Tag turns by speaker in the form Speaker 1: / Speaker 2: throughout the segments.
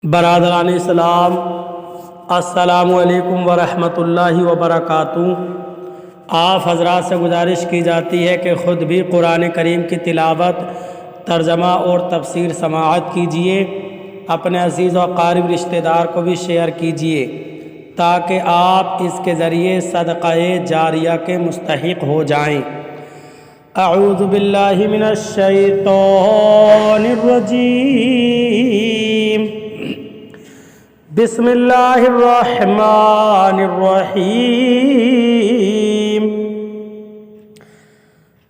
Speaker 1: برادران اسلام، السلام علیکم ورحمۃ اللہ وبرکاتہ۔ آپ حضرات سے گزارش کی جاتی ہے کہ خود بھی قرآن کریم کی تلاوت، ترجمہ اور تفسیر سماعت کیجیے، اپنے عزیز و قریب رشتہ دار کو بھی شیئر کیجیے تاکہ آپ اس کے ذریعے صدقہ جاریہ کے مستحق ہو جائیں۔ اعوذ باللہ من الشیطان الرجیم، بسم اللہ الرحمن الرحیم۔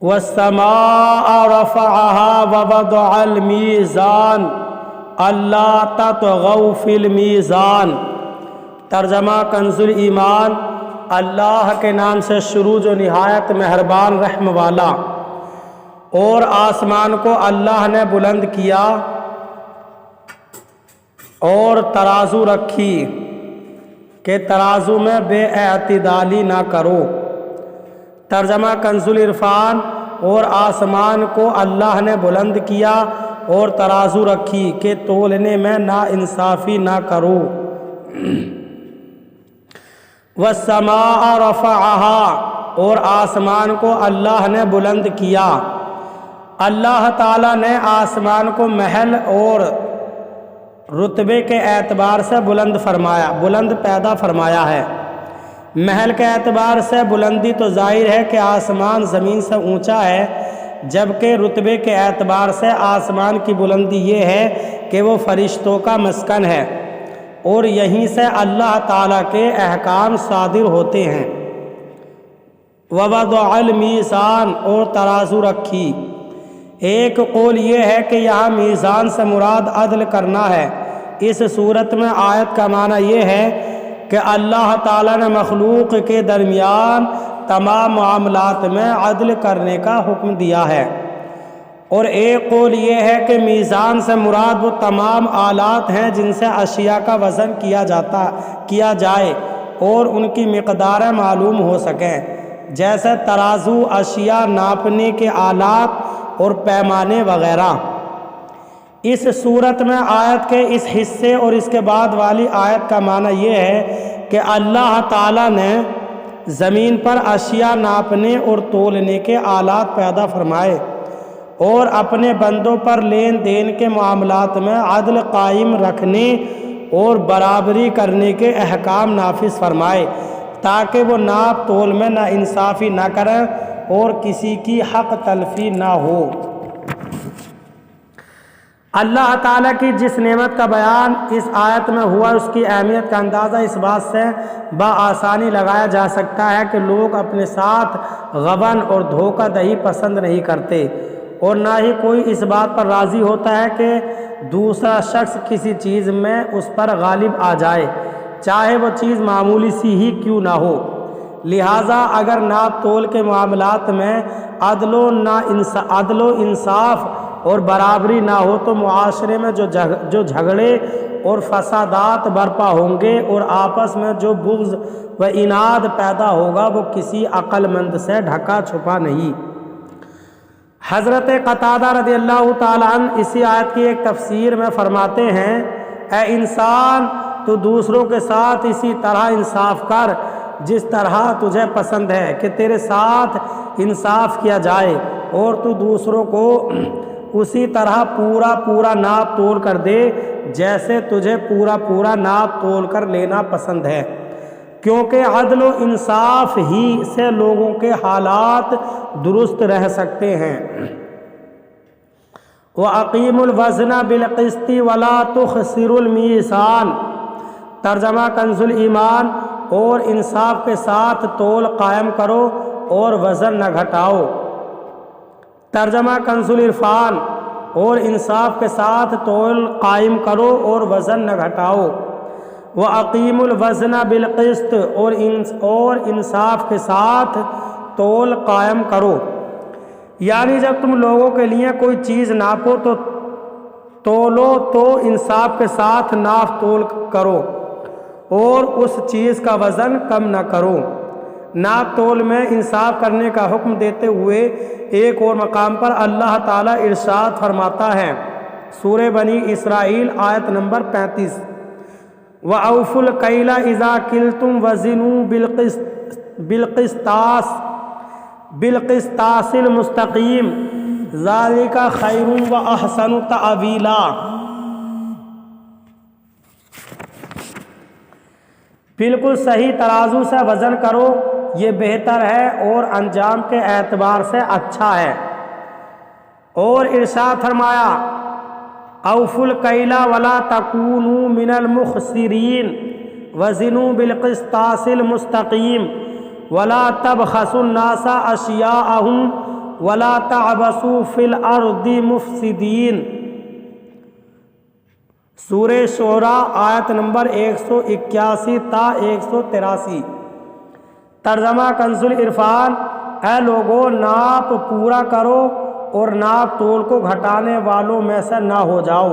Speaker 1: والسماء رفعها ووضع المیزان الا تطغوا فی المیزان۔ ترجمہ کنز الایمان۔ اللہ کے نام سے شروع جو نہایت مہربان رحم والا۔ اور آسمان کو اللہ نے بلند کیا اور ترازو رکھی کہ ترازو میں بے اعتدالی نہ کرو۔ ترجمہ کنز العرفان۔ اور آسمان کو اللہ نے بلند کیا اور ترازو رکھی کہ تولنے میں ناانصافی نہ کرو۔ والسماء رفعها، اور آسمان کو اللہ نے بلند کیا۔ اللہ تعالیٰ نے آسمان کو محل اور رتبے کے اعتبار سے بلند پیدا فرمایا ہے۔ محل کے اعتبار سے بلندی تو ظاہر ہے کہ آسمان زمین سے اونچا ہے، جبکہ رتبے کے اعتبار سے آسمان کی بلندی یہ ہے کہ وہ فرشتوں کا مسکن ہے اور یہیں سے اللہ تعالیٰ کے احکام صادر ہوتے ہیں۔ ووضع المیزان، اور ترازو رکھی۔ ایک قول یہ ہے کہ یہاں میزان سے مراد عدل کرنا ہے۔ اس صورت میں آیت کا معنی یہ ہے کہ اللہ تعالیٰ نے مخلوق کے درمیان تمام معاملات میں عدل کرنے کا حکم دیا ہے۔ اور ایک قول یہ ہے کہ میزان سے مراد وہ تمام آلات ہیں جن سے اشیاء کا وزن کیا جائے اور ان کی مقداریں معلوم ہو سکیں، جیسے ترازو، اشیاء ناپنے کے آلات اور پیمانے وغیرہ۔ اس صورت میں آیت کے اس حصے اور اس کے بعد والی آیت کا معنی یہ ہے کہ اللہ تعالیٰ نے زمین پر اشیاء ناپنے اور تولنے کے آلات پیدا فرمائے اور اپنے بندوں پر لین دین کے معاملات میں عدل قائم رکھنے اور برابری کرنے کے احکام نافذ فرمائے تاکہ وہ ناپ تول میں ناانصافی نہ کریں اور کسی کی حق تلفی نہ ہو۔ اللہ تعالیٰ کی جس نعمت کا بیان اس آیت میں ہوا، اس کی اہمیت کا اندازہ اس بات سے بآسانی لگایا جا سکتا ہے کہ لوگ اپنے ساتھ غبن اور دھوکہ دہی پسند نہیں کرتے، اور نہ ہی کوئی اس بات پر راضی ہوتا ہے کہ دوسرا شخص کسی چیز میں اس پر غالب آ جائے، چاہے وہ چیز معمولی سی ہی کیوں نہ ہو۔ لہٰذا اگر ناپ تول کے معاملات میں عدل و انصاف اور برابری نہ ہو تو معاشرے میں جو جھگڑے اور فسادات برپا ہوں گے اور آپس میں جو بغض و عناد پیدا ہوگا وہ کسی عقل مند سے ڈھکا چھپا نہیں۔ حضرت قتادہ رضی اللہ تعالیٰ عنہ اسی آیت کی ایک تفسیر میں فرماتے ہیں، اے انسان، تو دوسروں کے ساتھ اسی طرح انصاف کر جس طرح تجھے پسند ہے کہ تیرے ساتھ انصاف کیا جائے، اور تو دوسروں کو اسی طرح پورا ناپ تول کر دے جیسے تجھے پورا ناپ تول کر لینا پسند ہے، کیونکہ عدل و انصاف ہی سے لوگوں کے حالات درست رہ سکتے ہیں۔ وَأَقِيمُوا الْوَزْنَ بِالْقِسْطِ وَلَا تُخْسِرُوا الْمِيزَانَ۔ ترجمہ کنز الایمان۔ اور انصاف کے ساتھ تول قائم کرو اور وزن نہ گھٹاؤ۔ ترجمہ کنز العرفان۔ اور انصاف کے ساتھ تول قائم کرو اور وزن نہ گھٹاؤ۔ وَأَقِيمُوا الْوَزْنَ بِالْقِسْطِ، اور انصاف کے ساتھ تول قائم کرو، یعنی جب تم لوگوں کے لیے کوئی چیز ناپو تو تولو تو انصاف کے ساتھ ناپ تول کرو اور اس چیز کا وزن کم نہ کرو۔ ناپ تول میں انصاف کرنے کا حکم دیتے ہوئے ایک اور مقام پر اللہ تعالیٰ ارشاد فرماتا ہے، سورہ بنی اسرائیل آیت نمبر 35۔ وَأَوْفُوا الْكَيْلَ إِذَا كِلْتُمْ وَزِنُوا بالقسطاس المستقیم ذَلِكَ خَيْرٌ وَأَحْسَنُ تَأْوِيلًا۔ بالکل صحیح ترازو سے وزن کرو، یہ بہتر ہے اور انجام کے اعتبار سے اچھا ہے۔ اور ارشاد فرمایا اوفوا الکیل ولا تکونوا من المخسرین وزنوا بالقسطاس المستقیم ولا تبخسوا الناس اشیاءهم ولا تعبثوا فی الارض مفسدین۔ سورہ شعراء آیت نمبر 181 تا 183۔ ترجمہ کنز العرفان۔ اے لوگو، ناپ پورا کرو اور ناپ تول کو گھٹانے والوں میں سے نہ ہو جاؤ،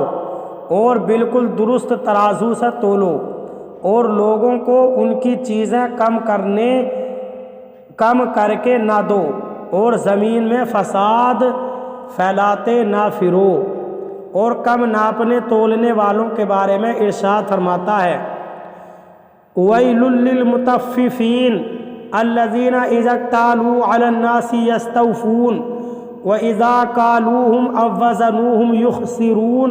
Speaker 1: اور بالکل درست ترازو سے تولو، اور لوگوں کو ان کی چیزیں کم کر کے نہ دو، اور زمین میں فساد پھیلاتے نہ پھرو۔ اور کم ناپنے تولنے والوں کے بارے میں ارشاد فرماتا ہے وَيْلٌ لِّلْمُطَفِّفِينَ الَّذِينَ إِذَا اكْتَالُوا عَلَى النَّاسِ يَسْتَوْفُونَ وَإِذَا كَالُوهُمْ أَو وَّزَنُوهُمْ يُخْسِرُونَ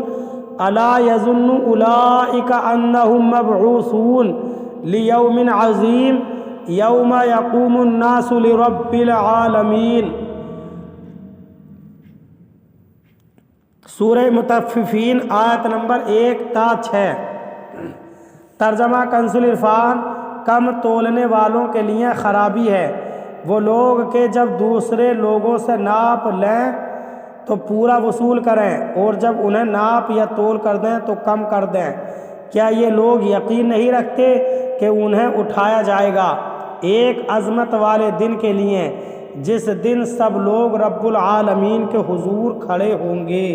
Speaker 1: أَلَا يَظُنُّ أُولَٰئِكَ أَنَّهُم مَّبْعُوثُونَ لِيَوْمٍ عَظِيمٍ يَوْمَ يَقُومُ النَّاسُ لِرَبِّ الْعَالَمِينَ۔ سورہ مطففین آیت نمبر 1 تا 6۔ ترجمہ کنز العرفان۔ کم تولنے والوں کے لیے خرابی ہے وہ لوگ کہ جب دوسرے لوگوں سے ناپ لیں تو پورا وصول کریں، اور جب انہیں ناپ یا تول کر دیں تو کم کر دیں۔ کیا یہ لوگ یقین نہیں رکھتے کہ انہیں اٹھایا جائے گا ایک عظمت والے دن کے لیے، جس دن سب لوگ رب العالمین کے حضور کھڑے ہوں گے۔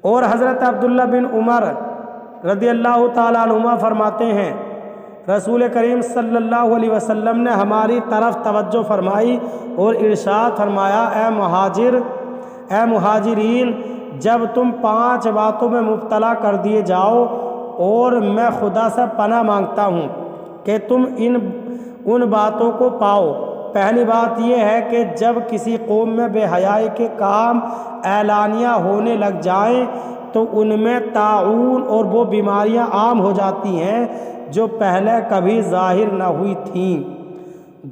Speaker 1: اور حضرت عبداللہ بن عمر رضی اللہ تعالیٰ عنہما فرماتے ہیں رسول کریم صلی اللہ علیہ وسلم نے ہماری طرف توجہ فرمائی اور ارشاد فرمایا اے مہاجرین، جب تم 5 باتوں میں مبتلا کر دیے جاؤ، اور میں خدا سے پناہ مانگتا ہوں کہ تم ان باتوں کو پاؤ۔ پہلی بات یہ ہے کہ جب کسی قوم میں بے حیائی کے کام اعلانیہ ہونے لگ جائیں تو ان میں طاعون اور وہ بیماریاں عام ہو جاتی ہیں جو پہلے کبھی ظاہر نہ ہوئی تھیں۔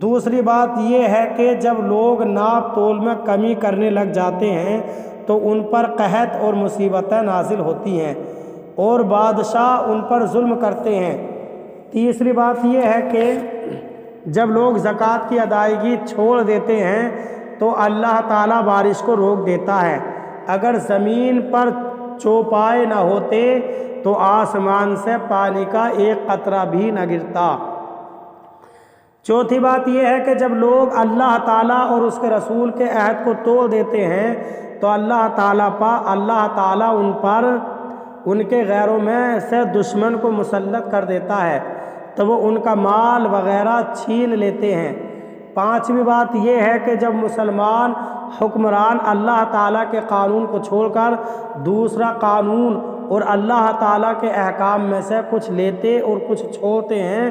Speaker 1: دوسری بات یہ ہے کہ جب لوگ ناپ تول میں کمی کرنے لگ جاتے ہیں تو ان پر قحط اور مصیبتیں نازل ہوتی ہیں اور بادشاہ ان پر ظلم کرتے ہیں۔ تیسری بات یہ ہے کہ جب لوگ زکوٰۃ کی ادائیگی چھوڑ دیتے ہیں تو اللہ تعالیٰ بارش کو روک دیتا ہے۔ اگر زمین پر چوپائے نہ ہوتے تو آسمان سے پانی کا ایک قطرہ بھی نہ گرتا۔ چوتھی بات یہ ہے کہ جب لوگ اللہ تعالیٰ اور اس کے رسول کے عہد کو توڑ دیتے ہیں تو اللہ تعالیٰ ان پر ان کے غیروں میں سے دشمن کو مسلط کر دیتا ہے تو وہ ان کا مال وغیرہ چھین لیتے ہیں۔ پانچویں بات یہ ہے کہ جب مسلمان حکمران اللہ تعالیٰ کے قانون کو چھوڑ کر دوسرا قانون اور اللہ تعالیٰ کے احکام میں سے کچھ لیتے اور کچھ چھوڑتے ہیں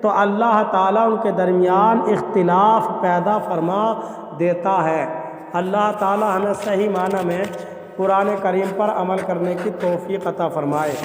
Speaker 1: تو اللہ تعالیٰ ان کے درمیان اختلاف پیدا فرما دیتا ہے۔ اللہ تعالیٰ ہمیں صحیح معنی میں قرآن کریم پر عمل کرنے کی توفیق عطا فرمائے۔